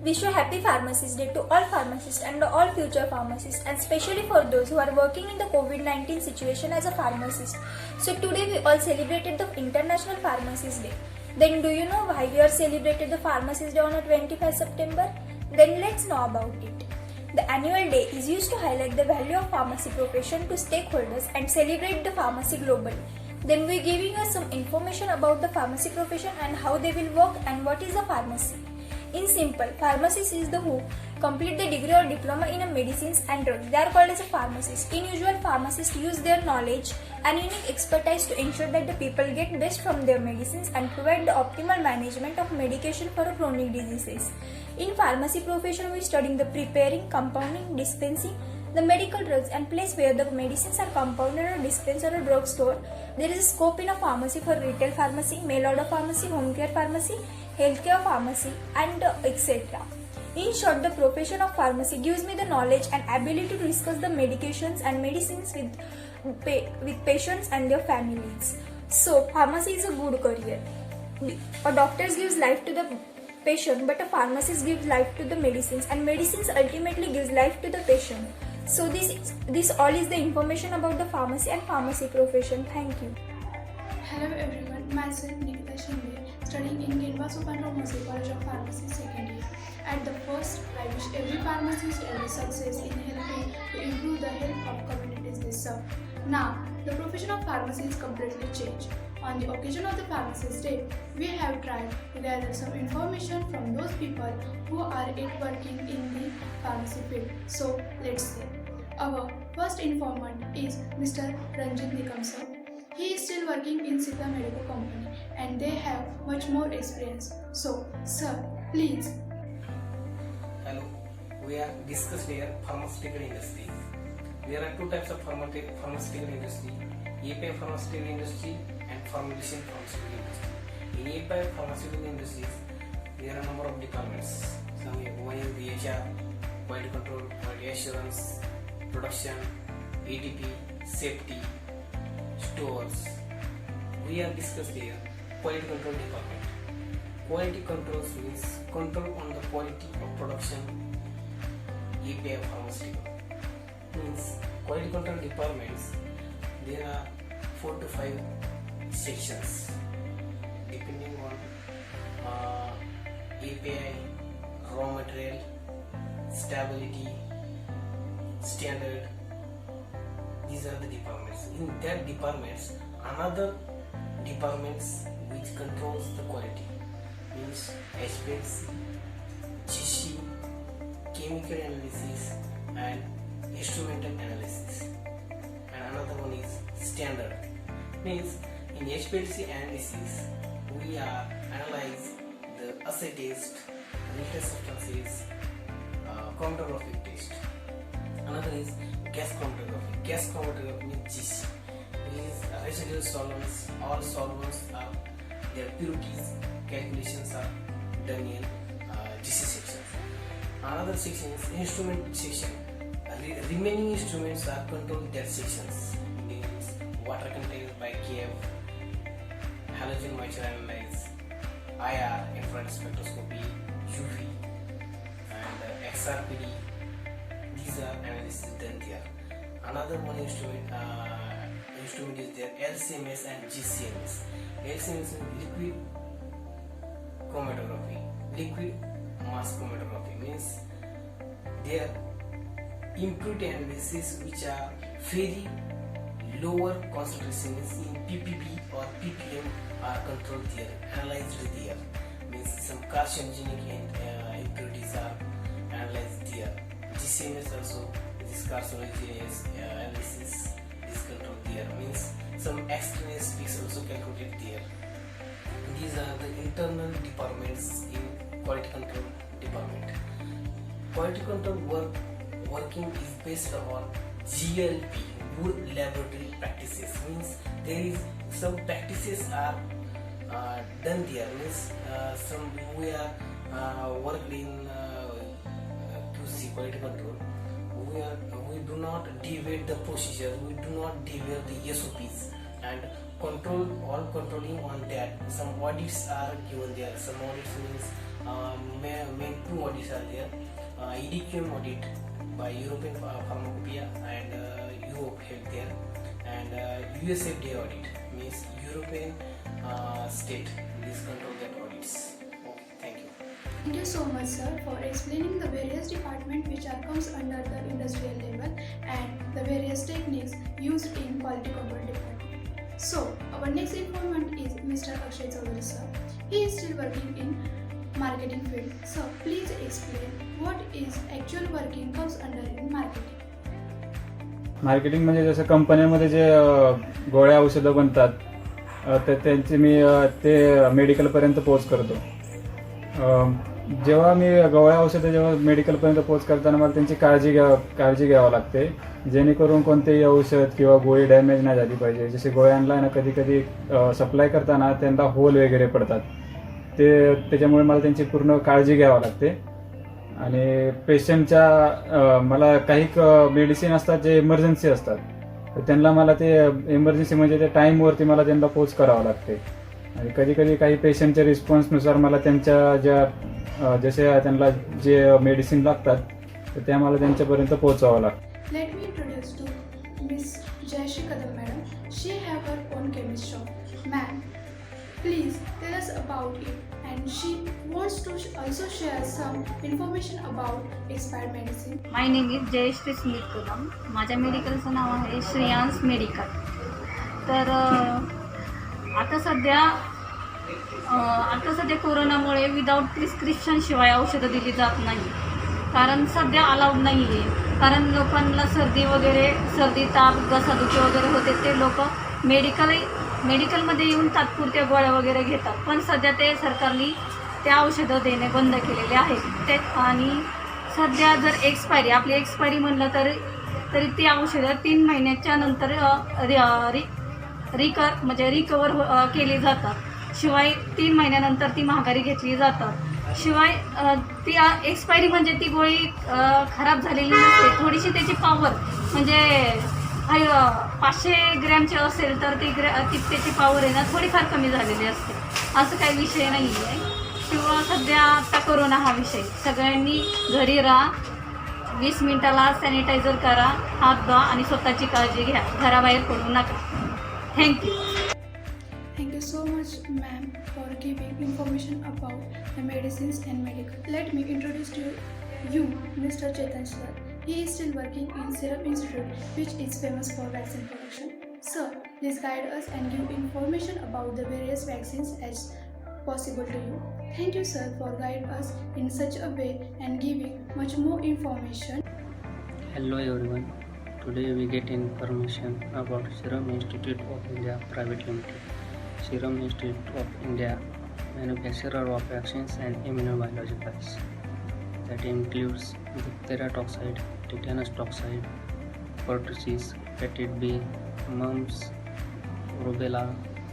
Wish a happy Pharmacist Day to all pharmacists and all future pharmacists, and especially for those who are working in the COVID-19 situation as a pharmacist. So today we all celebrated the International Pharmacist Day. Then do you know why we are celebrated the Pharmacist Day on the 25th September? Then let's know about it. The annual day is used to highlight the value of pharmacy profession to stakeholders and celebrate the pharmacy globally. Then we're giving us some information about the pharmacy profession and how they will work and what is a pharmacy. In simple, pharmacist is the who complete the degree or diploma in a medicines and drugs. They are called as a pharmacist. In usual, pharmacists use their knowledge and unique expertise to ensure that the people get best from their medicines and provide the optimal management of medication for chronic diseases. In pharmacy profession, we studying the preparing, compounding, dispensing the medical drugs and place where the medicines are compounded or dispensed or a drugstore. There is a scope in a pharmacy for retail pharmacy, mail order pharmacy, home care pharmacy, healthcare pharmacy, and etc. In short, the profession of pharmacy gives me the knowledge and ability to discuss the medications and medicines with patients and their families. So, pharmacy is a good career. A doctor gives life to the patient, but a pharmacist gives life to the medicines, and medicines ultimately gives life to the patient. So this all is the information about the pharmacy and pharmacy profession. Thank you. Hello everyone, myself Nikita Shinde, studying in Genva Supano Mose College of Pharmacy second year. At the first, I wish every pharmacist every success in helping to improve the health of communities they serve. Now, the profession of pharmacy is completely changed. On the occasion of the Pharmacist Day, we have tried to gather some information from those people who are yet working in the pharmacy field. So, let's see. Our first informant is Mr. Ranjit Nikam sir. He is still working in Sita Medical Company and they have much more experience. So, sir, please. Hello, we are discussed here pharmaceutical industry. There are two types of pharmaceutical industry, API pharmaceutical industry and formulation pharmaceutical industry. In API pharmaceutical industries, there are a number of departments. One is the HR, quality control, quality assurance, production, ATP, safety, stores. We are discussed here quality control department. Quality controls means control on the quality of production API pharmaceutical. Means quality control departments, there are 4 to 5 sections depending on API, raw material, stability, standard. These are the departments. In that departments, another departments which controls the quality means HPLC, GC, chemical analysis and instrumental analysis. And another one is standard. Means in HPLC analysis, we are analyze the assay test, real substances, chromatographic test. Another is gas chromatography. Gas chromatography means GC. It is residual solvents. All solvents are their purities calculations are done in GC section. Another section is instrument section. Remaining instruments are controlled in that sections. Means water contained by KF, halogen moisture analyze, IR, infrared spectroscopy, UV, and XRPD. These are analysis done there. Another one instrument is there, LCMS and GCMS. LCMS is liquid chromatography. Liquid mass chromatography means there impurity analysis which are very lower concentrations in ppb or ppm are controlled there, analyzed there. Means some carcinogenic impurities are analyzed there. GCMS also, this carcinogenesis analysis is controlled there. Means some extraneous peaks also calculated there. These are the internal departments in quality control department. Quality control working is based upon GLP, Good Laboratory Practices. Means there is some practices are done there. Means some we are worked in QC quality control. We do not deviate the procedure. We do not deviate the SOPs, and controlling on that. Some audits are given there. Some audits means main two audits are there. EDQM audit by European Pharmacopoeia and Europe Healthcare, and US FDA audit means European state. Please control that audits. Okay, thank you. Thank you so much, sir, for explaining the various departments which are comes under the industrial level and the various techniques used in quality control department. So, our next informant is Mr. Akshay Chaudhary, sir. He is still working in marketing field. So, please explain what is actual working comes under in marketing. Marketing म्हणजे जसं कंपन्यांमध्ये जे गोळ्या औषधं बनतात तर त्यांचे मी ते मेडिकलपर्यंत पोच करतो. जेव्हा मी गोळ्या औषधं जेव्हा मेडिकलपर्यंत पोच करताना मला त्यांची काळजी घ्यावं लागते, जेणेकरून कोणतेही औषध किंवा गोळी डॅमेज नाही झाली पाहिजे. जसे गोळ्यांना ना कधी कधी सप्लाय करताना त्यांना होल वगैरे पडतात, त्याच्यामुळे मला त्यांची पूर्ण काळजी घ्यावी लागते. आणि पेशंटच्या मला काही मेडिसिन असतात जे इमर्जन्सी असतात, तर त्यांना मला ते इमर्जन्सी म्हणजे ते टाईमवरती मला त्यांना पोच करावं लागते. आणि कधी कधी काही पेशंटच्या रिस्पॉन्सनुसार मला त्यांच्या जसे त्यांना जे मेडिसिन लागतात तर त्या मला त्यांच्यापर्यंत पोहोचवावं लागतं. Let me introduce to Miss Jayashree Kadam madam. She have her own chemist shop. Ma'am, please tell us about it, and she wants to also share some information about expired medicine. My name is Jayashree Smit Kadam. माझ्या मेडिकलचं नाव आहे Shreyans medical. तर आता सध्या कोरोनामुळे without prescription शिवाय औषधं दिली जात नाही, कारण सध्या अलाउड नाही आहे. कारण लोकांना सर्दी ताप घसादुखी वगैरे होते, ते लोक मेडिकलमध्ये येऊन तात्पुरत्या गोळ्या वगैरे घेतात. पण सध्या ते सरकारने त्या औषधं देणे बंद केलेले आहेत. आणि सध्या जर आपली एक्सपायरी म्हणलं तरी ती औषधं 3 महिन्याच्या नंतर रिकवर केली जातात. शिवाय 3 महिन्यानंतर ती महागारी घेतली जातात. शिवाय ती एक्सपायरी म्हणजे ती गोळी खराब झालेली नसते. थोडीशी त्याची पॉवर म्हणजे 500 ग्रॅमची असेल तर ती त्याची पॉवर आहे ना थोडीफार कमी झालेली असते. असं काही विषय नाही आहे. किंवा सध्या आता कोरोना हा विषय, सगळ्यांनी घरी राहा, 20 मिनिटाला सॅनिटायझर करा, हात धुवा आणि स्वतःची काळजी घ्या, घराबाहेर पडू नका. Thank you. Thank you so much, ma'am, for giving information about the medicines and medical. Let me introduce to you Mr. Chetan sir. He is still working in Serum Institute, which is famous for vaccine production. Sir, please guide us and give information about the various vaccines as possible to you. Thank you, sir, for guiding us in such a way and giving much more information. Hello everyone. Today we get information about Serum Institute of India Private Limited. Serum Institute of India, manufacturer of vaccines and immunobiologicals. That includes diphtheria toxide, tetanus toxide, pertussis, hepatitis B, mumps, rubella,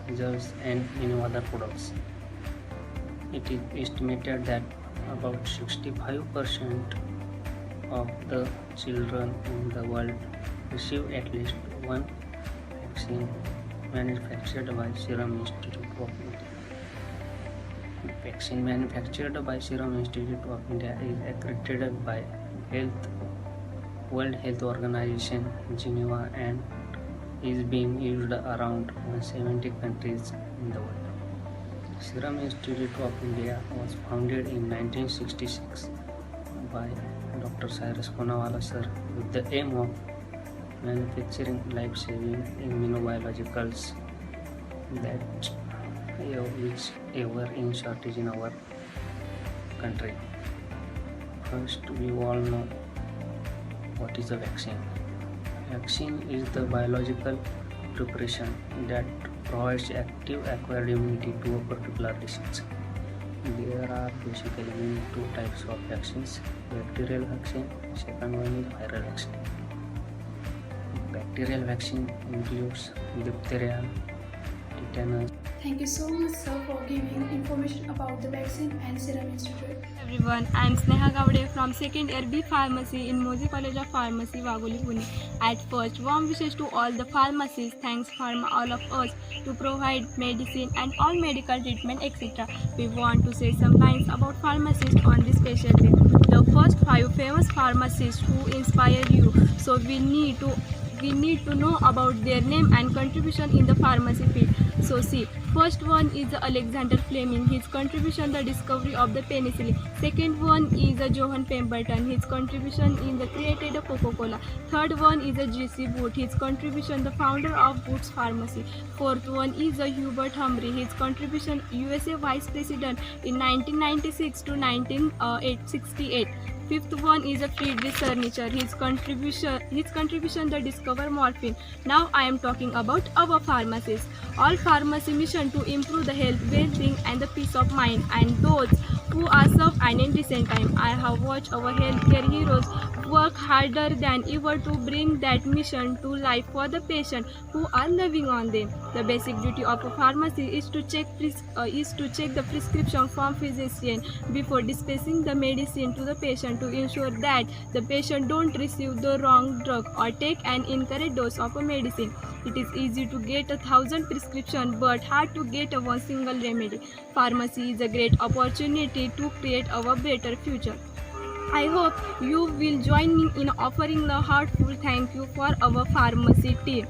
measles, and many other products. It is estimated that about 65% of the children in the world receive at least one vaccine manufactured by Serum Institute of India. Vaccine manufactured by Serum Institute of India is accredited by World Health Organization Geneva and is being used around 170 countries in the world. Serum Institute of India was founded in 1966 by Dr. Cyrus Poonawalla sir with the aim of manufacturing life-saving immunobiologicals that which were in shortage in our country. First, we all know what is a vaccine. Vaccine is the biological preparation that provides active acquired immunity to a particular disease. There are basically two types of vaccines: bacterial vaccine, second one is viral vaccine. Bacterial vaccine includes diphtheria, tetanus, Thank you so much, sir, for giving information about the vaccine and Serum Institute. Everyone, I am Sneha Gavde from second year B Pharmacy in Mozi College of Pharmacy, Wagoli, Pune. At first, warm wishes to all the pharmacists. Thanks Pharma all of us to provide medicine and all medical treatment etc. We want to say some lines about pharmacists on this special day. The first 5 famous pharmacists who inspire you. So we need to know about their name and contribution in the pharmacy field. So see, first one is Alexander Fleming, his contribution the discovery of the penicillin. Second one is Johann Pemberton, his contribution in the created of Coca-Cola. Third one is J.C. Booth, his contribution the founder of Booth's Pharmacy. Fourth one is Hubert Humphrey, his contribution USA Vice President in 1996 to 1968. Fifth one is Friedrich Cernicher, his contribution the discover morphine. Now I am talking about our pharmacists. All pharmacy mission to improve the health, well-being and the peace of mind, and those who are served and in recent time. I have watched our healthcare heroes work harder than ever to bring that mission to life for the patient who are living on them. The basic duty of a pharmacy is to check the prescription from physician before dispensing the medicine to the patient to ensure that the patient don't receive the wrong drug or take an incorrect dose of a medicine. It is easy to get 1,000 prescriptions but hard to get a one single remedy. Pharmacy is a great opportunity to create our better future. I hope you will join me in offering the heartfelt thank you for our pharmacy team.